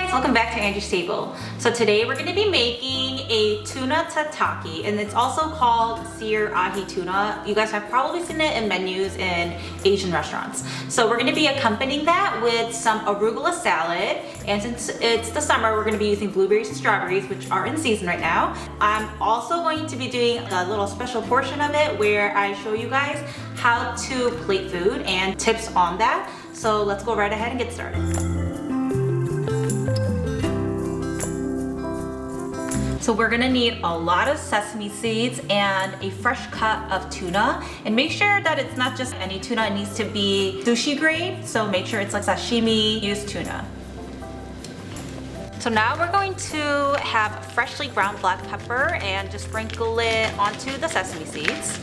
guys, welcome back to Angie's Table. So today we're going to be making a Tuna Tataki, and it's also called Seared Ahi Tuna. You guys have probably seen it in menus in Asian restaurants. So we're going to be accompanying that with some arugula salad, and since it's the summer, we're going to be using blueberries and strawberries, which are in season right now. I'm also going to be doing a little special portion of it where I show you guys how to plate food and tips on that. So let's go right ahead and get started. So we're gonna need a lot of sesame seeds and a fresh cut of tuna. And make sure that it's not just any tuna, it needs to be sushi grade. So make sure it's like sashimi used tuna. So now we're going to have freshly ground black pepper and just sprinkle it onto the sesame seeds.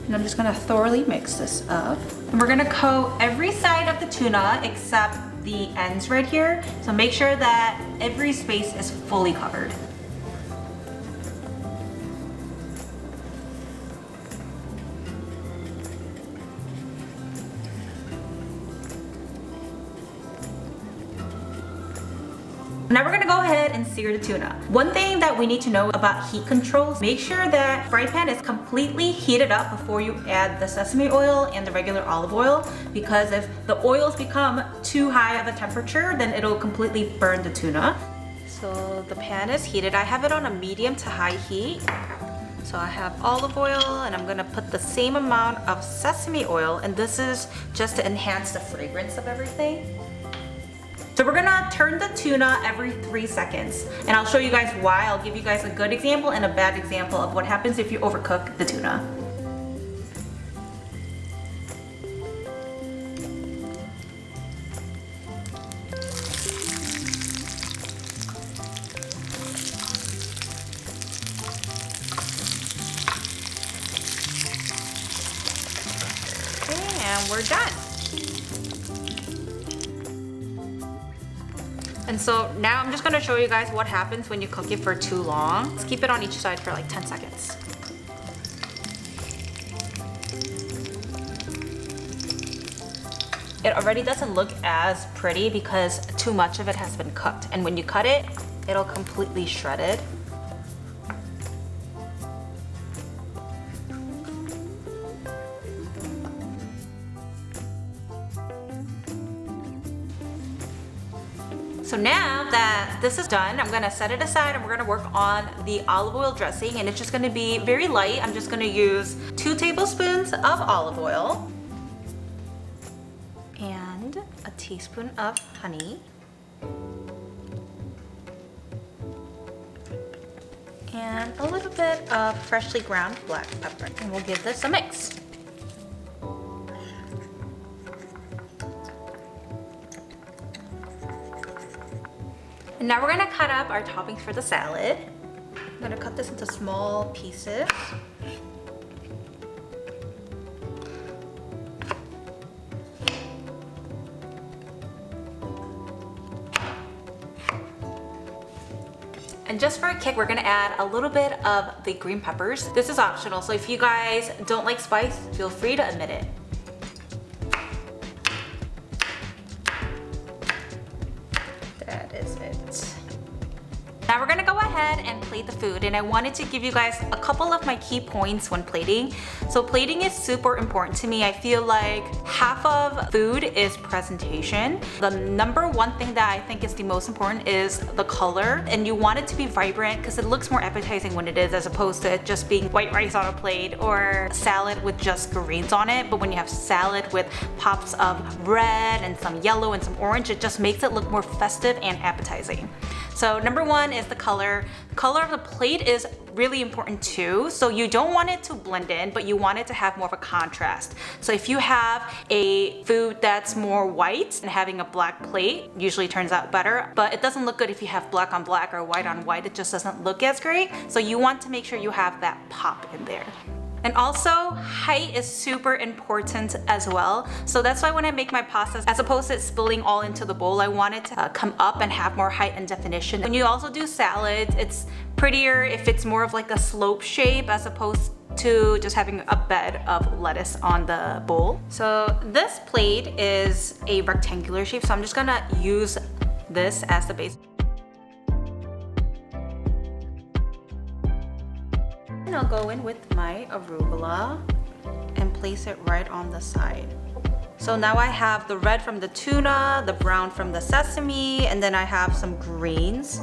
And I'm just gonna thoroughly mix this up. And we're gonna coat every side of the tuna except the ends right here. So make sure that every space is fully covered. Now we're gonna go ahead and sear the tuna. One thing that we need to know about heat controls, make sure that fry pan is completely heated up before you add the sesame oil and the regular olive oil, because if the oils become too high of a temperature, then it'll completely burn the tuna. So the pan is heated. I have it on a medium to high heat. So I have olive oil and I'm gonna put the same amount of sesame oil, and this is just to enhance the fragrance of everything. So we're gonna turn the tuna every 3 seconds, and I'll show you guys why. I'll give you guys a good example and a bad example of what happens if you overcook the tuna. Okay, and we're done. And so now I'm just gonna show you guys what happens when you cook it for too long. Let's keep it on each side for like 10 seconds. It already doesn't look as pretty because too much of it has been cooked. And when you cut it, it'll completely shred it. So now that this is done, I'm gonna set it aside and we're gonna work on the olive oil dressing, and it's just gonna be very light. I'm just gonna use 2 tablespoons of olive oil and a teaspoon of honey and a little bit of freshly ground black pepper, and we'll give this a mix. And now we're gonna cut up our toppings for the salad. I'm gonna cut this into small pieces. And just for a kick, we're gonna add a little bit of the green peppers. This is optional, so if you guys don't like spice, feel free to omit it. That is it. Now we're gonna go ahead and plate the food, and I wanted to give you guys a couple of my key points when plating. So plating is super important to me. I feel like half of food is presentation. The number one thing that I think is the most important is the color, and you want it to be vibrant because it looks more appetizing when it is, as opposed to it just being white rice on a plate or salad with just greens on it. But when you have salad with pops of red and some yellow and some orange, it just makes it look more festive and appetizing. So number one is the color. The color of the plate is really important too. So you don't want it to blend in, but you want it to have more of a contrast. So if you have a food that's more white, and having a black plate usually turns out better, but it doesn't look good if you have black on black or white on white. It just doesn't look as great. So you want to make sure you have that pop in there. And also, height is super important as well. So that's why when I make my pastas, as opposed to it spilling all into the bowl, I want it to come up and have more height and definition. When you also do salads, it's prettier if it's more of like a slope shape as opposed to just having a bed of lettuce on the bowl. So this plate is a rectangular shape, so I'm just gonna use this as the base. And I'll go in with my arugula and place it right on the side. So now I have the red from the tuna, the brown from the sesame, and then I have some greens.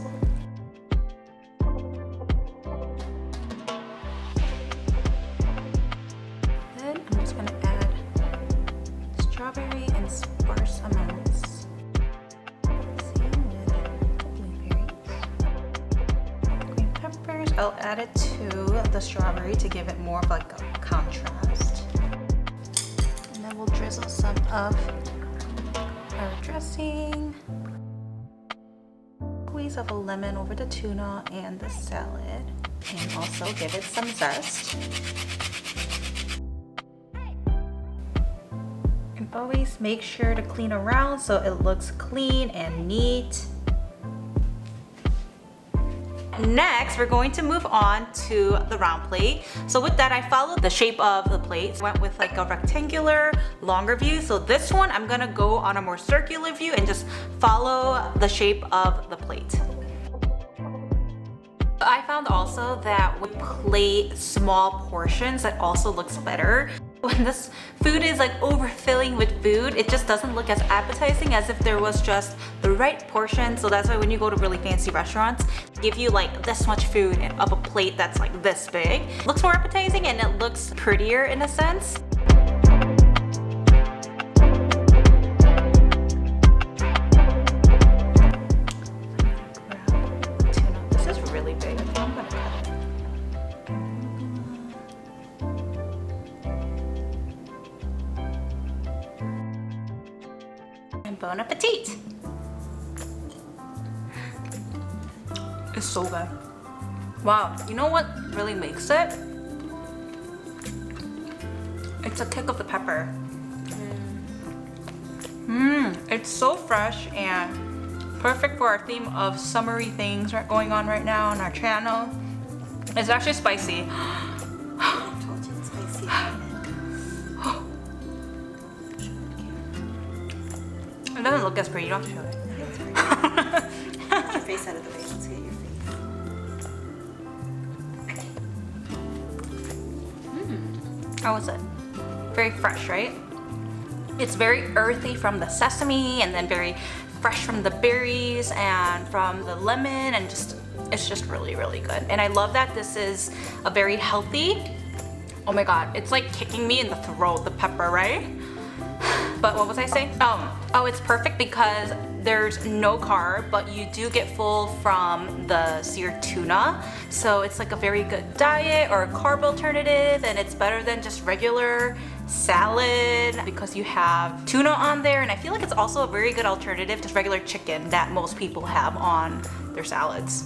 Then I'm just gonna add strawberry and sparse amounts. Same with blueberries. Green peppers, I'll add it to the strawberry to give it more of like a contrast. And then we'll drizzle some of our dressing. Squeeze of a lemon over the tuna and the salad. And also give it some zest. And always make sure to clean around so it looks clean and neat. Next, we're going to move on to the round plate. So with that, I followed the shape of the plate. Went with like a rectangular, longer view. So this one, I'm gonna go on a more circular view and just follow the shape of the plate. I found also that with plate small portions, that also looks better. When this food is like overfilling with food, it just doesn't look as appetizing as if there was just the right portion. So that's why when you go to really fancy restaurants, give you like this much food of a plate that's like this big. It looks more appetizing and it looks prettier in a sense. This is really big. I think I'm gonna cut it. Bon appetit! It's so good. Wow, you know what really makes it? It's a kick of the pepper. It's so fresh and perfect for our theme of summery things going on right now on our channel. It's actually spicy. I told you it's spicy. It doesn't look as pretty, you don't have to show it. It's pretty good. Get your face out of the way. Let's get your face. How was it? Very fresh, right? It's very earthy from the sesame and then very fresh from the berries and from the lemon and it's just really, really good. And I love that this is a very healthy, oh my God, it's like kicking me in the throat, the pepper, right? But what was I saying? Oh, it's perfect because there's no carb, but you do get full from the seared tuna. So it's like a very good diet or a carb alternative, and it's better than just regular salad because you have tuna on there. And I feel like it's also a very good alternative to regular chicken that most people have on their salads.